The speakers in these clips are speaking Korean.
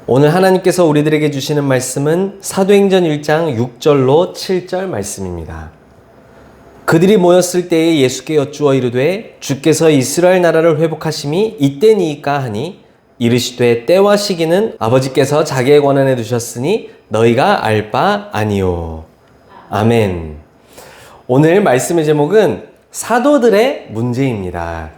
오늘 하나님께서 우리들에게 주시는 말씀은 사도행전 1장 6절로 7절 말씀입니다. 그들이 모였을 때에 예수께 여쭈어 이르되 주께서 이스라엘 나라를 회복하심이 이때니이까 하니 이르시되 때와 시기는 아버지께서 자기의 권한에 두셨으니 너희가 알 바 아니요. 아멘. 오늘 말씀의 제목은 사도들의 문제입니다.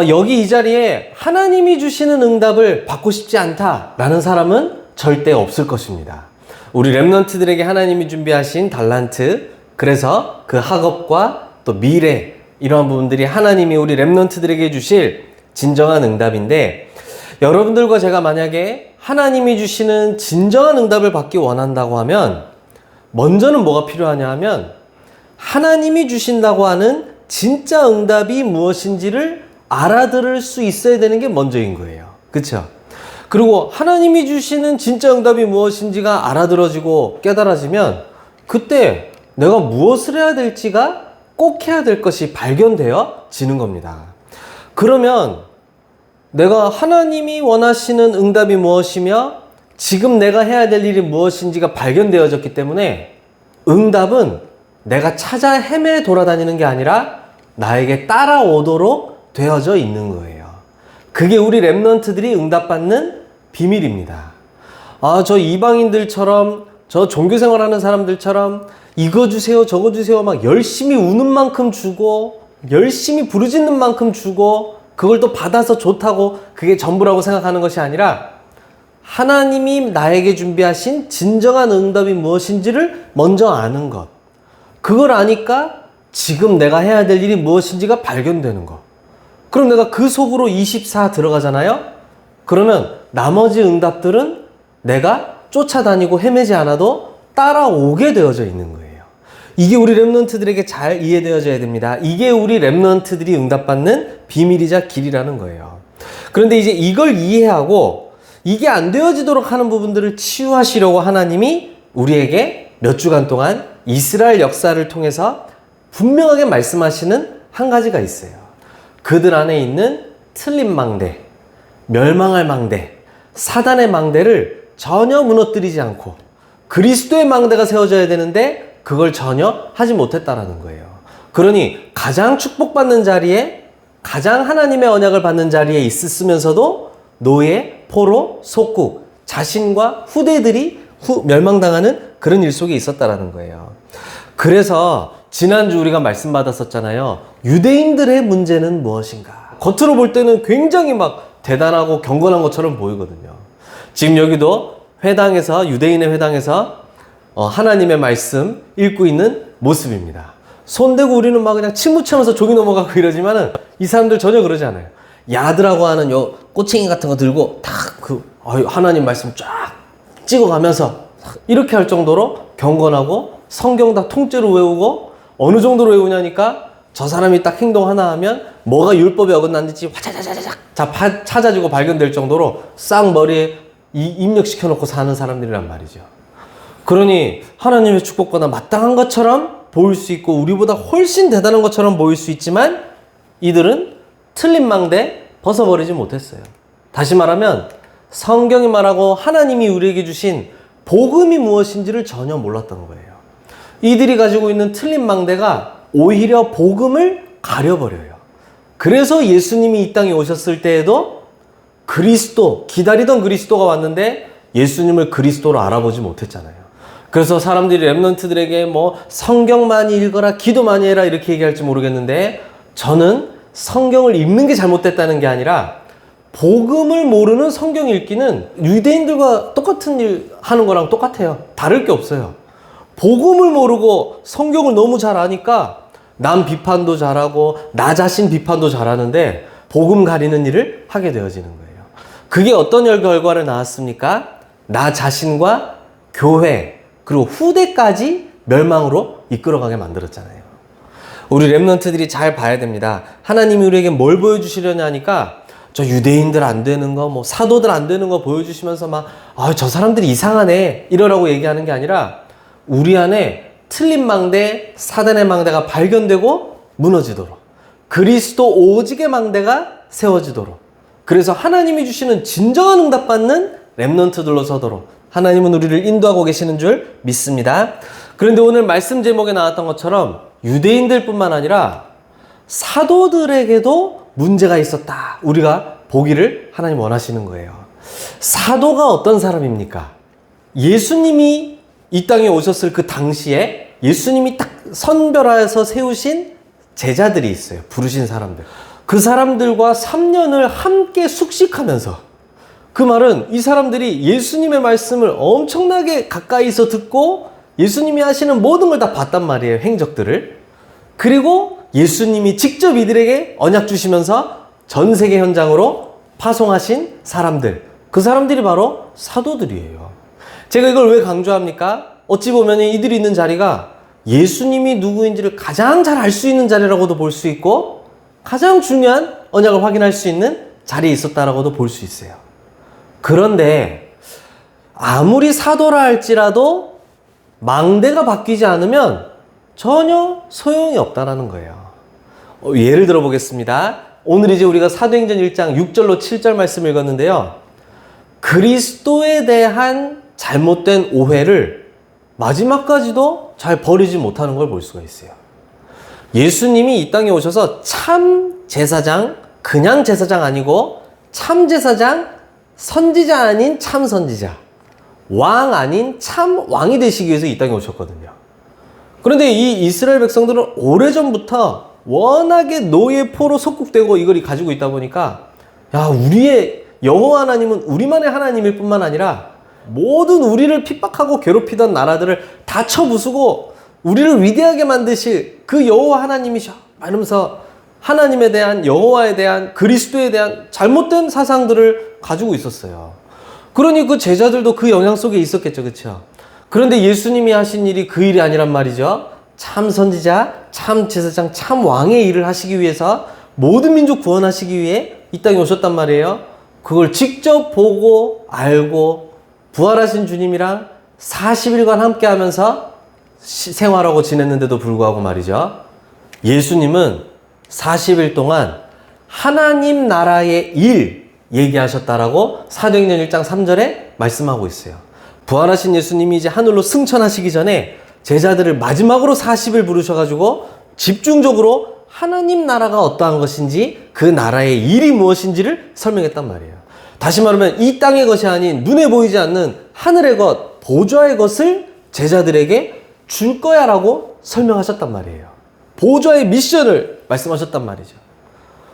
여기 이 자리에 하나님이 주시는 응답을 받고 싶지 않다라는 사람은 절대 없을 것입니다. 우리 렘넌트들에게 하나님이 준비하신 달란트, 그래서 그 학업과 또 미래, 이러한 부분들이 하나님이 우리 렘넌트들에게 주실 진정한 응답인데, 여러분들과 제가 만약에 하나님이 주시는 진정한 응답을 받기 원한다고 하면 먼저는 뭐가 필요하냐 하면 하나님이 주신다고 하는 진짜 응답이 무엇인지를 알아들을 수 있어야 되는 게 먼저인 거예요. 그렇죠? 그리고 하나님이 주시는 진짜 응답이 무엇인지가 알아들어지고 깨달아지면 그때 내가 무엇을 해야 될지가 꼭 해야 될 것이 발견되어지는 겁니다. 그러면 내가 하나님이 원하시는 응답이 무엇이며 지금 내가 해야 될 일이 무엇인지가 발견되어졌기 때문에 응답은 내가 찾아 헤매 돌아다니는 게 아니라 나에게 따라오도록 되어져 있는 거예요. 그게 우리 렘넌트들이 응답받는 비밀입니다. 저 이방인들처럼, 저 종교생활하는 사람들처럼 이거 주세요 저거 주세요 막 열심히 우는 만큼 주고 열심히 부르짖는 만큼 주고 그걸 또 받아서 좋다고 그게 전부라고 생각하는 것이 아니라 하나님이 나에게 준비하신 진정한 응답이 무엇인지를 먼저 아는 것, 그걸 아니까 지금 내가 해야 될 일이 무엇인지가 발견되는 것. 그럼 내가 그 속으로 24 들어가잖아요? 그러면 나머지 응답들은 내가 쫓아다니고 헤매지 않아도 따라오게 되어져 있는 거예요. 이게 우리 렘넌트들에게 잘 이해되어져야 됩니다. 이게 우리 렘넌트들이 응답받는 비밀이자 길이라는 거예요. 그런데 이제 이걸 이해하고 이게 안 되어지도록 하는 부분들을 치유하시려고 하나님이 우리에게 몇 주간 동안 이스라엘 역사를 통해서 분명하게 말씀하시는 한 가지가 있어요. 그들 안에 있는 틀린 망대, 멸망할 망대, 사단의 망대를 전혀 무너뜨리지 않고 그리스도의 망대가 세워져야 되는데 그걸 전혀 하지 못했다라는 거예요. 그러니 가장 축복받는 자리에, 가장 하나님의 언약을 받는 자리에 있으면서도 노예, 포로, 속국, 자신과 후대들이 멸망당하는 그런 일 속에 있었다라는 거예요. 그래서 지난주 우리가 말씀 받았었잖아요. 유대인들의 문제는 무엇인가? 겉으로 볼 때는 굉장히 막 대단하고 경건한 것처럼 보이거든요. 지금 여기도 회당에서, 유대인의 회당에서 하나님의 말씀 읽고 있는 모습입니다. 손대고 우리는 막 그냥 침 묻히면서 종이 넘어가고 이러지만은 이 사람들 전혀 그러지 않아요. 야드라고 하는 요 꼬챙이 같은 거 들고 탁 하나님 말씀 쫙 찍어가면서 이렇게 할 정도로 경건하고 성경 다 통째로 외우고 어느 정도로 외우냐니까 저 사람이 딱 행동 하나 하면 뭐가 율법에 어긋났는지 화자자자자작 찾아지고 발견될 정도로 싹 머리에 입력시켜 놓고 사는 사람들이란 말이죠. 그러니 하나님의 축복보다 마땅한 것처럼 보일 수 있고 우리보다 훨씬 대단한 것처럼 보일 수 있지만 이들은 틀린 망대 벗어버리지 못했어요. 다시 말하면 성경이 말하고 하나님이 우리에게 주신 복음이 무엇인지를 전혀 몰랐던 거예요. 이들이 가지고 있는 틀린 망대가 오히려 복음을 가려버려요. 그래서 예수님이 이 땅에 오셨을 때에도 기다리던 그리스도가 왔는데 예수님을 그리스도로 알아보지 못했잖아요. 그래서 사람들이 렘넌트들에게 뭐 성경 많이 읽어라, 기도 많이 해라 이렇게 얘기할지 모르겠는데 저는 성경을 읽는 게 잘못됐다는 게 아니라 복음을 모르는 성경 읽기는 유대인들과 똑같은 일 하는 거랑 똑같아요. 다를 게 없어요. 복음을 모르고 성경을 너무 잘 아니까 남 비판도 잘하고 나 자신 비판도 잘하는데 복음 가리는 일을 하게 되어지는 거예요. 그게 어떤 결과를 낳았습니까? 나 자신과 교회 그리고 후대까지 멸망으로 이끌어가게 만들었잖아요. 우리 렘넌트들이 잘 봐야 됩니다. 하나님이 우리에게 뭘 보여주시려냐 하니까 저 유대인들 안 되는 거, 뭐 사도들 안 되는 거 보여주시면서 막 저 사람들이 이상하네 이러라고 얘기하는 게 아니라 우리 안에 틀린 망대, 사단의 망대가 발견되고 무너지도록 그리스도 오직의 망대가 세워지도록 그래서 하나님이 주시는 진정한 응답받는 렘넌트들로 서도록 하나님은 우리를 인도하고 계시는 줄 믿습니다. 그런데 오늘 말씀 제목에 나왔던 것처럼 유대인들뿐만 아니라 사도들에게도 문제가 있었다. 우리가 보기를 하나님 원하시는 거예요. 사도가 어떤 사람입니까? 예수님이 이 땅에 오셨을 그 당시에 예수님이 딱 선별하여서 세우신 제자들이 있어요. 부르신 사람들. 그 사람들과 3년을 함께 숙식하면서, 그 말은 이 사람들이 예수님의 말씀을 엄청나게 가까이서 듣고 예수님이 하시는 모든 걸 다 봤단 말이에요. 행적들을. 그리고 예수님이 직접 이들에게 언약 주시면서 전 세계 현장으로 파송하신 사람들. 그 사람들이 바로 사도들이에요. 제가 이걸 왜 강조합니까? 어찌 보면 이들이 있는 자리가 예수님이 누구인지를 가장 잘 알 수 있는 자리라고도 볼 수 있고 가장 중요한 언약을 확인할 수 있는 자리에 있었다라고도 볼 수 있어요. 그런데 아무리 사도라 할지라도 망대가 바뀌지 않으면 전혀 소용이 없다라는 거예요. 예를 들어 보겠습니다. 오늘 이제 우리가 사도행전 1장 6절로 7절 말씀 읽었는데요. 그리스도에 대한 잘못된 오해를 마지막까지도 잘 버리지 못하는 걸 볼 수가 있어요. 예수님이 이 땅에 오셔서 참 제사장, 그냥 제사장 아니고 참 제사장, 선지자 아닌 참 선지자, 왕 아닌 참 왕이 되시기 위해서 이 땅에 오셨거든요. 그런데 이 이스라엘 백성들은 오래전부터 워낙에 노예 포로 속국되고 이걸 가지고 있다 보니까, 야, 우리의 여호와 하나님은 우리만의 하나님일 뿐만 아니라 모든 우리를 핍박하고 괴롭히던 나라들을 다 쳐부수고 우리를 위대하게 만드실 그 여호와 하나님이셔 이러면서 하나님에 대한, 여호와에 대한, 그리스도에 대한 잘못된 사상들을 가지고 있었어요. 그러니 그 제자들도 그 영향 속에 있었겠죠. 그렇죠? 그런데 예수님이 하신 일이 그 일이 아니란 말이죠. 참 선지자, 참 제사장, 참 왕의 일을 하시기 위해서 모든 민족 구원하시기 위해 이 땅에 오셨단 말이에요. 그걸 직접 보고 알고 부활하신 주님이랑 40일간 함께 하면서 생활하고 지냈는데도 불구하고 말이죠. 예수님은 40일 동안 하나님 나라의 일 얘기하셨다라고 사도행전 1장 3절에 말씀하고 있어요. 부활하신 예수님이 이제 하늘로 승천하시기 전에 제자들을 마지막으로 40일 부르셔가지고 집중적으로 하나님 나라가 어떠한 것인지 그 나라의 일이 무엇인지를 설명했단 말이에요. 다시 말하면 이 땅의 것이 아닌 눈에 보이지 않는 하늘의 것, 보좌의 것을 제자들에게 줄 거야 라고 설명하셨단 말이에요. 보좌의 미션을 말씀하셨단 말이죠.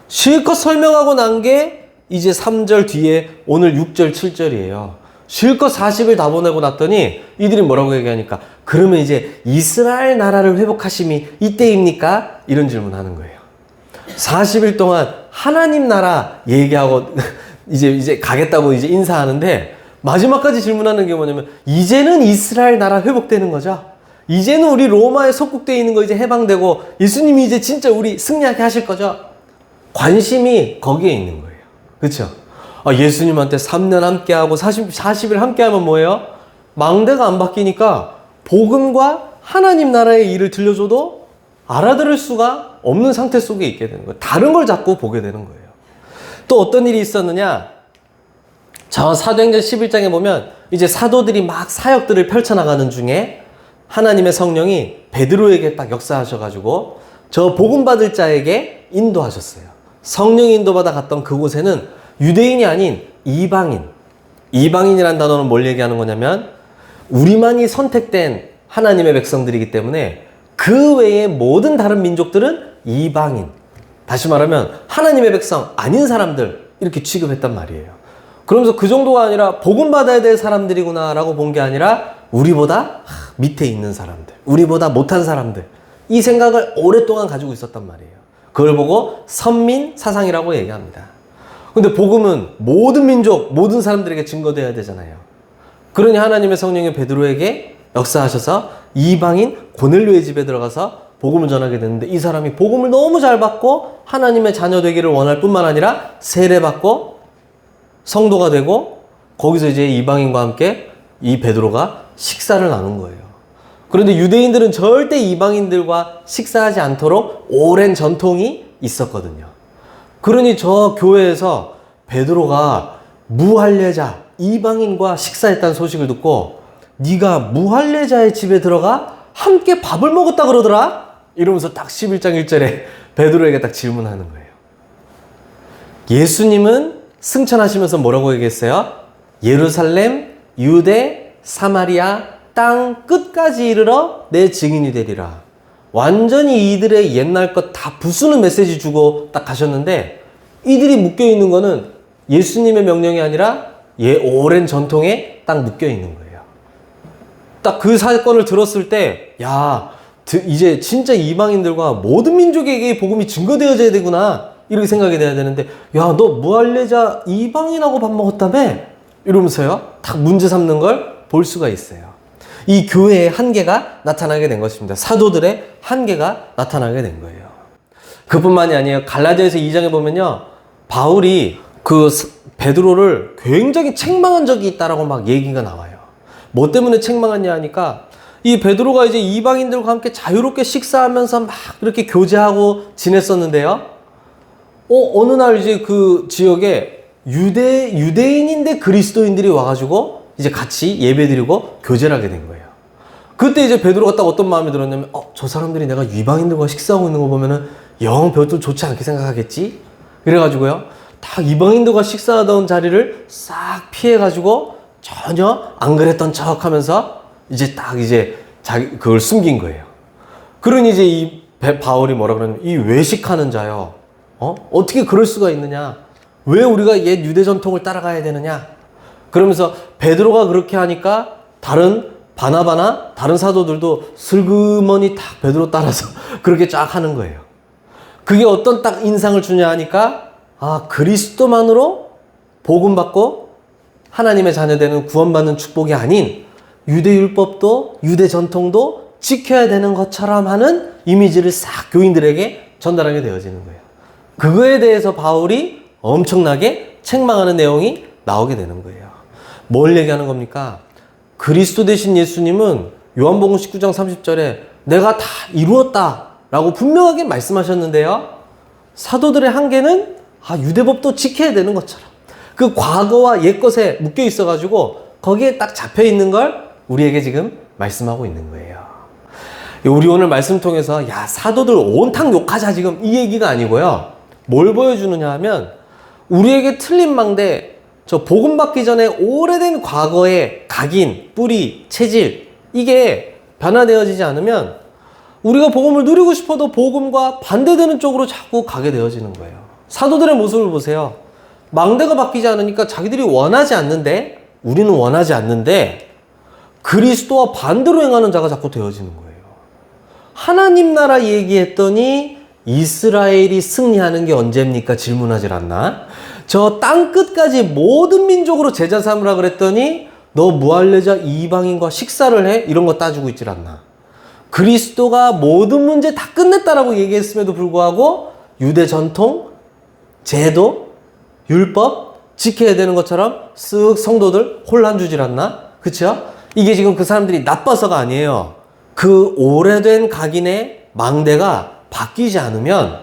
실컷 설명하고 난 게 이제 3절 뒤에 오늘 6절, 7절이에요. 실컷 40일 다 보내고 났더니 이들이 뭐라고 얘기하니까, 그러면 이제 이스라엘 나라를 회복하심이 이때입니까? 이런 질문하는 거예요. 40일 동안 하나님 나라 얘기하고 이제 가겠다고 이제 인사하는데 마지막까지 질문하는 게 뭐냐면, 이제는 이스라엘 나라 회복되는 거죠? 이제는 우리 로마에 속국되어 있는 거 이제 해방되고 예수님이 이제 진짜 우리 승리하게 하실 거죠? 관심이 거기에 있는 거예요. 그렇죠? 예수님한테 3년 함께하고 40일 함께하면 뭐예요? 망대가 안 바뀌니까 복음과 하나님 나라의 일을 들려줘도 알아들을 수가 없는 상태 속에 있게 되는 거예요. 다른 걸 자꾸 보게 되는 거예요. 또 어떤 일이 있었느냐? 저 사도행전 11장에 보면 이제 사도들이 막 사역들을 펼쳐나가는 중에 하나님의 성령이 베드로에게 딱 역사하셔가지고 저 복음 받을 자에게 인도하셨어요. 성령이 인도받아 갔던 그곳에는 유대인이 아닌 이방인. 이방인이라는 단어는 뭘 얘기하는 거냐면 우리만이 선택된 하나님의 백성들이기 때문에 그 외의 모든 다른 민족들은 이방인. 다시 말하면 하나님의 백성 아닌 사람들 이렇게 취급했단 말이에요. 그러면서 그 정도가 아니라 복음 받아야 될 사람들이구나 라고 본 게 아니라 우리보다 밑에 있는 사람들, 우리보다 못한 사람들, 이 생각을 오랫동안 가지고 있었단 말이에요. 그걸 보고 선민 사상이라고 얘기합니다. 근데 복음은 모든 민족, 모든 사람들에게 증거되어야 되잖아요. 그러니 하나님의 성령이 베드로에게 역사하셔서 이방인 고넬료의 집에 들어가서 복음을 전하게 됐는데, 이 사람이 복음을 너무 잘 받고 하나님의 자녀 되기를 원할 뿐만 아니라 세례받고 성도가 되고 거기서 이제 이방인과 함께 이 베드로가 식사를 나눈 거예요. 그런데 유대인들은 절대 이방인들과 식사하지 않도록 오랜 전통이 있었거든요. 그러니 저 교회에서 베드로가 무할례자 이방인과 식사했다는 소식을 듣고 네가 무할례자의 집에 들어가 함께 밥을 먹었다 그러더라? 이러면서 딱 11장 1절에 베드로에게 딱 질문하는 거예요. 예수님은 승천하시면서 뭐라고 얘기했어요? 예루살렘, 유대, 사마리아, 땅 끝까지 이르러 내 증인이 되리라. 완전히 이들의 옛날 것 다 부수는 메시지 주고 딱 가셨는데 이들이 묶여있는 거는 예수님의 명령이 아니라 오랜 전통에 딱 묶여있는 거예요. 딱 그 사건을 들었을 때 이제 진짜 이방인들과 모든 민족에게 복음이 증거되어져야 되구나 이렇게 생각이 돼야 되는데 너 무할례자 이방인하고 밥 먹었다며? 이러면서요 딱 문제 삼는 걸 볼 수가 있어요. 이 교회의 한계가 나타나게 된 것입니다. 사도들의 한계가 나타나게 된 거예요. 그뿐만이 아니에요. 갈라디아서 2장에 보면요 바울이 그 베드로를 굉장히 책망한 적이 있다라고 막 얘기가 나와요. 뭐 때문에 책망하냐 하니까 이 베드로가 이제 이방인들과 함께 자유롭게 식사하면서 막 이렇게 교제하고 지냈었는데요. 어느 날 이제 그 지역에 유대인인데 그리스도인들이 와가지고 이제 같이 예배드리고 교제를 하게 된 거예요. 그때 이제 베드로가 딱 어떤 마음이 들었냐면 저 사람들이 내가 이방인들과 식사하고 있는 거 보면은 영 별도 좋지 않게 생각하겠지? 이래가지고요 딱 이방인들과 식사하던 자리를 싹 피해가지고 전혀 안 그랬던 척 하면서 이제 자기 그걸 숨긴 거예요. 그러니 이제 이 바울이 뭐라 그러냐면 이 외식하는 자요. 어떻게 그럴 수가 있느냐? 왜 우리가 옛 유대 전통을 따라가야 되느냐? 그러면서 베드로가 그렇게 하니까 다른 바나바나 다른 사도들도 슬그머니 딱 베드로 따라서 그렇게 쫙 하는 거예요. 그게 어떤 딱 인상을 주냐 하니까 그리스도만으로 복음 받고 하나님의 자녀되는 구원받는 축복이 아닌 유대율법도 유대 전통도 지켜야 되는 것처럼 하는 이미지를 싹 교인들에게 전달하게 되어지는 거예요. 그거에 대해서 바울이 엄청나게 책망하는 내용이 나오게 되는 거예요. 뭘 얘기하는 겁니까? 그리스도 되신 예수님은 요한복음 19장 30절에 내가 다 이루었다 라고 분명하게 말씀하셨는데요. 사도들의 한계는 유대법도 지켜야 되는 것처럼 그 과거와 옛것에 묶여 있어가지고 거기에 딱 잡혀 있는 걸 우리에게 지금 말씀하고 있는 거예요. 우리 오늘 말씀 통해서 사도들 온탕 욕하자 지금 이 얘기가 아니고요. 뭘 보여주느냐 하면 우리에게 틀린 망대 저 복음 받기 전에 오래된 과거의 각인, 뿌리, 체질 이게 변화되어지지 않으면 우리가 복음을 누리고 싶어도 복음과 반대되는 쪽으로 자꾸 가게 되어지는 거예요. 사도들의 모습을 보세요. 망대가 바뀌지 않으니까 자기들이 원하지 않는데 우리는 원하지 않는데 그리스도와 반대로 행하는 자가 자꾸 되어지는 거예요. 하나님 나라 얘기했더니 이스라엘이 승리하는 게 언제입니까? 질문하질 않나? 저 땅 끝까지 모든 민족으로 제자 삼으라 그랬더니 너 무할례자 이방인과 식사를 해? 이런 거 따지고 있질 않나? 그리스도가 모든 문제 다 끝냈다라고 얘기했음에도 불구하고 유대 전통, 제도, 율법 지켜야 되는 것처럼 쓱 성도들 혼란 주질 않나? 그쵸? 이게 지금 그 사람들이 나빠서가 아니에요. 그 오래된 각인의 망대가 바뀌지 않으면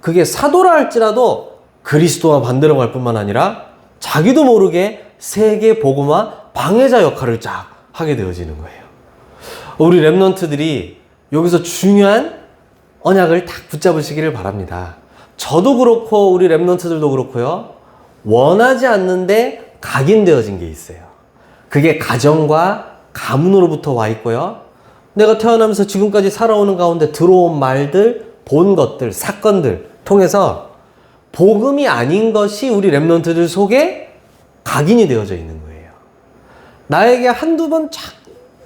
그게 사도라 할지라도 그리스도와 반대로 갈 뿐만 아니라 자기도 모르게 세계 복음화 방해자 역할을 쫙 하게 되어지는 거예요. 우리 랩런트들이 여기서 중요한 언약을 딱 붙잡으시기를 바랍니다. 저도 그렇고 우리 랩런트들도 그렇고요. 원하지 않는데 각인되어진 게 있어요. 그게 가정과 가문으로부터 와 있고요. 내가 태어나면서 지금까지 살아오는 가운데 들어온 말들, 본 것들, 사건들 통해서 복음이 아닌 것이 우리 랩런트들 속에 각인이 되어져 있는 거예요. 나에게 한두 번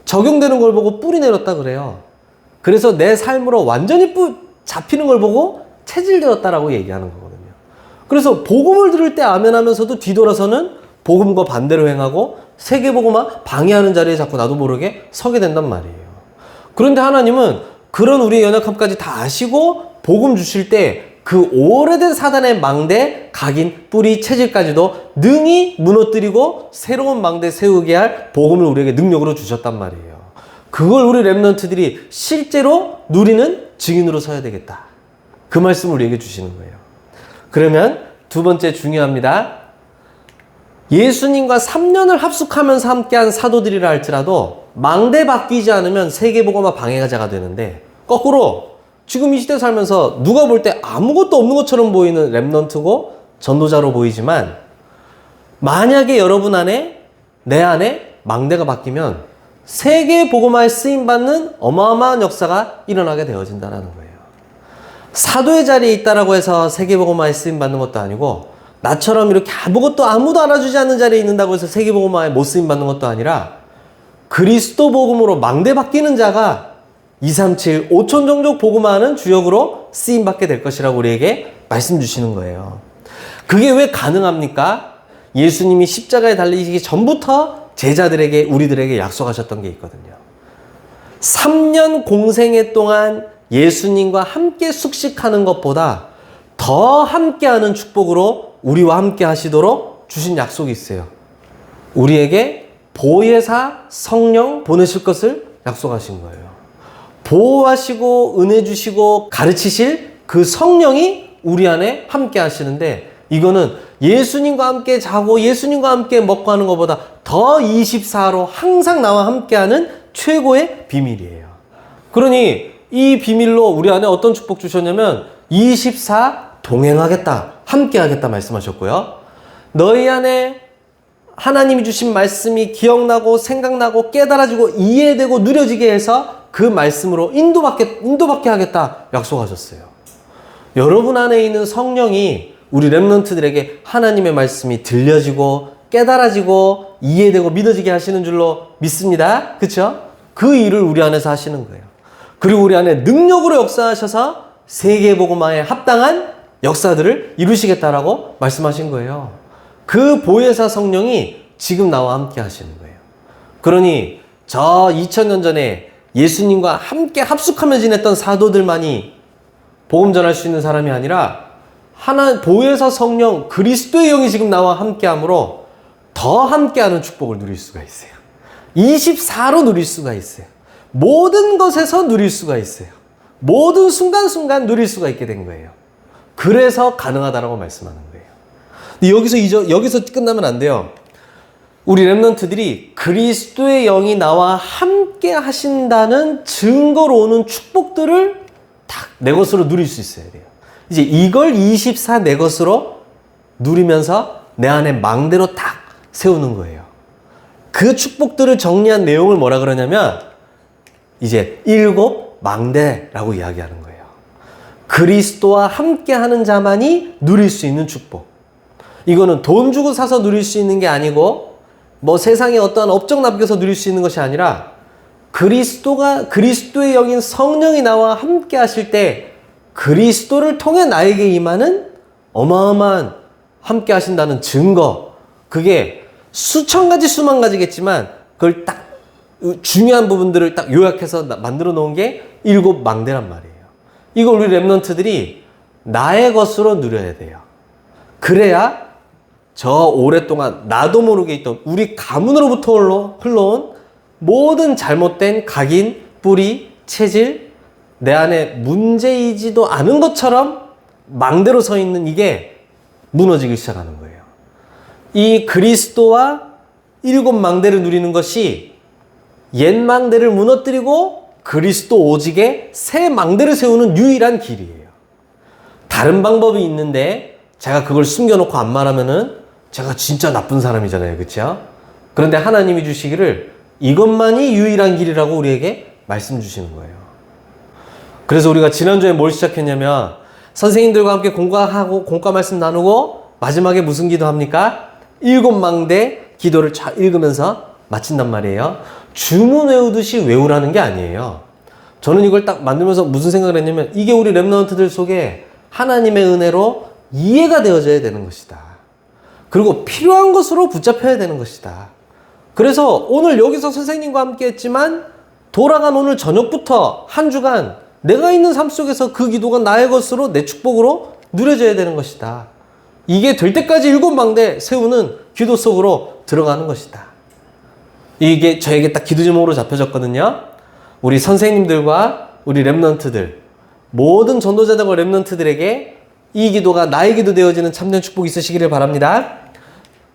적용되는 걸 보고 뿌리 내렸다 그래요. 그래서 내 삶으로 완전히 잡히는 걸 보고 체질되었다라고 얘기하는 거거든요. 그래서 복음을 들을 때 아멘하면서도 뒤돌아서는 복음과 반대로 행하고 세계복음화 방해하는 자리에 자꾸 나도 모르게 서게 된단 말이에요. 그런데 하나님은 그런 우리의 연약함까지 다 아시고 복음 주실 때 그 오래된 사단의 망대, 각인, 뿌리, 체질까지도 능히 무너뜨리고 새로운 망대 세우게 할 복음을 우리에게 능력으로 주셨단 말이에요. 그걸 우리 랩런트들이 실제로 누리는 증인으로 서야 되겠다. 그 말씀을 우리에게 주시는 거예요. 그러면 두 번째 중요합니다. 예수님과 3년을 합숙하면서 함께한 사도들이라 할지라도 망대 바뀌지 않으면 세계복음화 방해자가 되는데, 거꾸로 지금 이 시대 살면서 누가 볼 때 아무것도 없는 것처럼 보이는 렘넌트고 전도자로 보이지만, 만약에 여러분 안에, 내 안에 망대가 바뀌면 세계복음화에 쓰임받는 어마어마한 역사가 일어나게 되어진다는 거예요. 사도의 자리에 있다라고 해서 세계복음화에 쓰임받는 것도 아니고, 나처럼 이렇게 아무것도 아무도 알아주지 않는 자리에 있는다고 해서 세계복음화에 못 쓰임받는 것도 아니라, 그리스도 복음으로 망대 바뀌는 자가 237, 5천 종족 복음화하는 주역으로 쓰임받게 될 것이라고 우리에게 말씀 주시는 거예요. 그게 왜 가능합니까? 예수님이 십자가에 달리시기 전부터 제자들에게, 우리들에게 약속하셨던 게 있거든요. 3년 공생애 동안 예수님과 함께 숙식하는 것보다 더 함께하는 축복으로 우리와 함께 하시도록 주신 약속이 있어요. 우리에게 보혜사 성령 보내실 것을 약속하신 거예요. 보호하시고 은혜 주시고 가르치실 그 성령이 우리 안에 함께 하시는데, 이거는 예수님과 함께 자고 예수님과 함께 먹고 하는 것보다 더 24로 항상 나와 함께하는 최고의 비밀이에요. 그러니 이 비밀로 우리 안에 어떤 축복 주셨냐면 24 동행하겠다, 함께하겠다 말씀하셨고요. 너희 안에 하나님이 주신 말씀이 기억나고 생각나고 깨달아지고 이해되고 누려지게 해서 그 말씀으로 인도받게 하겠다 약속하셨어요. 여러분 안에 있는 성령이 우리 렘넌트들에게 하나님의 말씀이 들려지고 깨달아지고 이해되고 믿어지게 하시는 줄로 믿습니다. 그렇죠? 그 일을 우리 안에서 하시는 거예요. 그리고 우리 안에 능력으로 역사하셔서 세계복음화에 합당한 역사들을 이루시겠다라고 말씀하신 거예요. 그 보혜사 성령이 지금 나와 함께 하시는 거예요. 그러니 저 2000년 전에 예수님과 함께 합숙하며 지냈던 사도들만이 복음 전할 수 있는 사람이 아니라 보혜사 성령 그리스도의 영이 지금 나와 함께함으로 더 함께하는 축복을 누릴 수가 있어요. 24로 누릴 수가 있어요. 모든 것에서 누릴 수가 있어요. 모든 순간순간 누릴 수가 있게 된 거예요. 그래서 가능하다라고 말씀하는 거예요. 근데 여기서 끝나면 안 돼요. 우리 렘넌트들이 그리스도의 영이 나와 함께 하신다는 증거로 오는 축복들을 딱 내 것으로 누릴 수 있어야 돼요. 이제 이걸 24 내 것으로 누리면서 내 안에 망대로 딱 세우는 거예요. 그 축복들을 정리한 내용을 뭐라 그러냐면 이제 7 망대라고 이야기하는 거예요. 그리스도와 함께하는 자만이 누릴 수 있는 축복. 이거는 돈 주고 사서 누릴 수 있는 게 아니고 뭐 세상에 어떠한 업적 남겨서 누릴 수 있는 것이 아니라 그리스도의 영인 성령이 나와 함께 하실 때 그리스도를 통해 나에게 임하는 어마어마한 함께 하신다는 증거. 그게 수천 가지 수만 가지겠지만 그걸 딱 중요한 부분들을 딱 요약해서 만들어 놓은 게 7 망대란 말이에요. 이걸 우리 렘넌트들이 나의 것으로 누려야 돼요. 그래야 저 오랫동안 나도 모르게 있던 우리 가문으로부터 흘러온 모든 잘못된 각인, 뿌리, 체질, 내 안에 문제이지도 않은 것처럼 망대로 서 있는 이게 무너지기 시작하는 거예요. 이 그리스도와 7 망대를 누리는 것이 옛 망대를 무너뜨리고 그리스도 오직에 새 망대를 세우는 유일한 길이에요. 다른 방법이 있는데 제가 그걸 숨겨놓고 안 말하면은 제가 진짜 나쁜 사람이잖아요. 그렇죠? 그런데 하나님이 주시기를 이것만이 유일한 길이라고 우리에게 말씀 주시는 거예요. 그래서 우리가 지난주에 뭘 시작했냐면 선생님들과 함께 공과하고 공과 말씀 나누고 마지막에 무슨 기도합니까? 7 망대 기도를 잘 읽으면서 마친단 말이에요. 주문 외우듯이 외우라는 게 아니에요. 저는 이걸 딱 만들면서 무슨 생각을 했냐면 이게 우리 렘넌트들 속에 하나님의 은혜로 이해가 되어져야 되는 것이다. 그리고 필요한 것으로 붙잡혀야 되는 것이다. 그래서 오늘 여기서 선생님과 함께 했지만 돌아간 오늘 저녁부터 한 주간 내가 있는 삶 속에서 그 기도가 나의 것으로 내 축복으로 누려져야 되는 것이다. 이게 될 때까지 7 망대 세우는 기도 속으로 들어가는 것이다. 이게 저에게 딱 기도 제목으로 잡혀졌거든요. 우리 선생님들과 우리 렘넌트들, 모든 전도자들과 렘넌트들에게 이 기도가 나의 기도 되어지는 참된 축복이 있으시기를 바랍니다.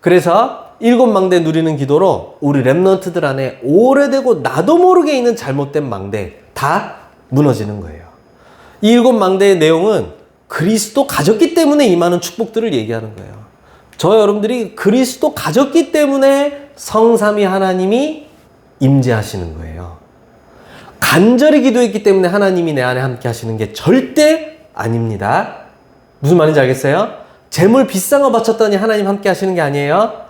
그래서 일곱 망대 누리는 기도로 우리 렘넌트들 안에 오래되고 나도 모르게 있는 잘못된 망대 다 무너지는 거예요. 이 일곱 망대의 내용은 그리스도 가졌기 때문에 임하는 축복들을 얘기하는 거예요. 저 여러분들이 그리스도 가졌기 때문에 성삼위 하나님이 임재하시는 거예요. 간절히 기도했기 때문에 하나님이 내 안에 함께 하시는 게 절대 아닙니다. 무슨 말인지 알겠어요? 재물 비싼 거 바쳤더니 하나님 함께 하시는 게 아니에요.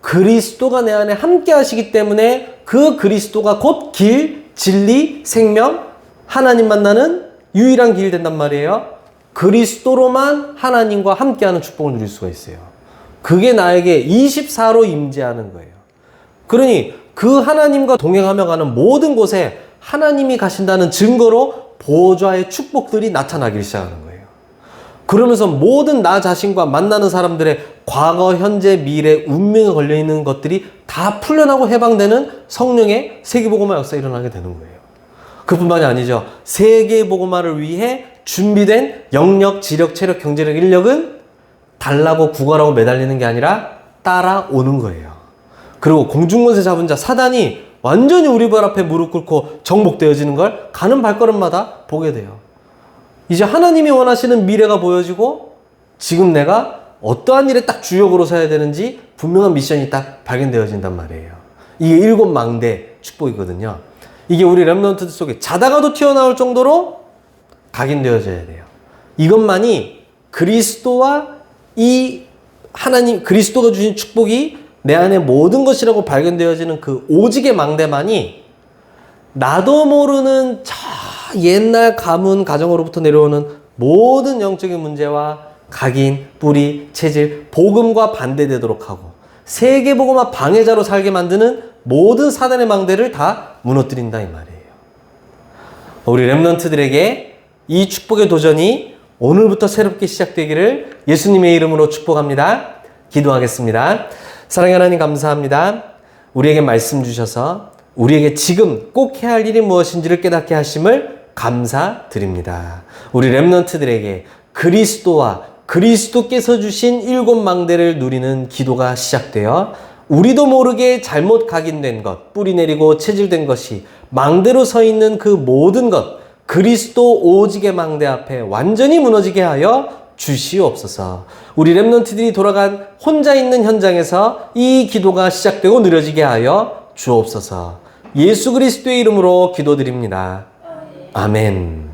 그리스도가 내 안에 함께 하시기 때문에 그 그리스도가 곧 길, 진리, 생명, 하나님 만나는 유일한 길이 된단 말이에요. 그리스도로만 하나님과 함께하는 축복을 누릴 수가 있어요. 그게 나에게 24로 임재하는 거예요. 그러니 그 하나님과 동행하며 가는 모든 곳에 하나님이 가신다는 증거로 보좌의 축복들이 나타나기 시작하는 거예요. 그러면서 모든 나 자신과 만나는 사람들의 과거, 현재, 미래, 운명에 걸려있는 것들이 다 풀려나고 해방되는 성령의 세계복음화 역사가 일어나게 되는 거예요. 그뿐만이 아니죠. 세계복음화를 위해 준비된 영역, 지력, 체력, 경제력, 인력은 달라고 구걸하고 매달리는 게 아니라 따라오는 거예요. 그리고 공중권세 잡은 자 사단이 완전히 우리 발 앞에 무릎 꿇고 정복되어지는 걸 가는 발걸음마다 보게 돼요. 이제 하나님이 원하시는 미래가 보여지고 지금 내가 어떠한 일에 딱 주역으로 서야 되는지 분명한 미션이 딱 발견되어진단 말이에요. 이게 일곱 망대 축복이거든요. 이게 우리 렘넌트들 속에 자다가도 튀어나올 정도로 각인되어져야 돼요. 이것만이 그리스도와 이 하나님, 그리스도가 주신 축복이 내 안에 모든 것이라고 발견되어지는 그 오직의 망대만이 나도 모르는 저 옛날 가문 가정으로부터 내려오는 모든 영적인 문제와 각인, 뿌리, 체질, 복음과 반대되도록 하고 세계복음화 방해자로 살게 만드는 모든 사단의 망대를 다 무너뜨린다 이 말이에요. 우리 렘넌트들에게 이 축복의 도전이 오늘부터 새롭게 시작되기를 예수님의 이름으로 축복합니다. 기도하겠습니다. 사랑하는 하나님 감사합니다. 우리에게 말씀 주셔서 우리에게 지금 꼭 해야 할 일이 무엇인지를 깨닫게 하심을 감사드립니다. 우리 렘넌트들에게 그리스도와 그리스도께서 주신 일곱 망대를 누리는 기도가 시작되어 우리도 모르게 잘못 각인된 것, 뿌리 내리고 체질된 것이 망대로 서 있는 그 모든 것, 그리스도 오직의 망대 앞에 완전히 무너지게 하여 주시옵소서. 우리 렘넌트들이 돌아간 혼자 있는 현장에서 이 기도가 시작되고 누려지게 하여 주옵소서. 예수 그리스도의 이름으로 기도드립니다. 아멘.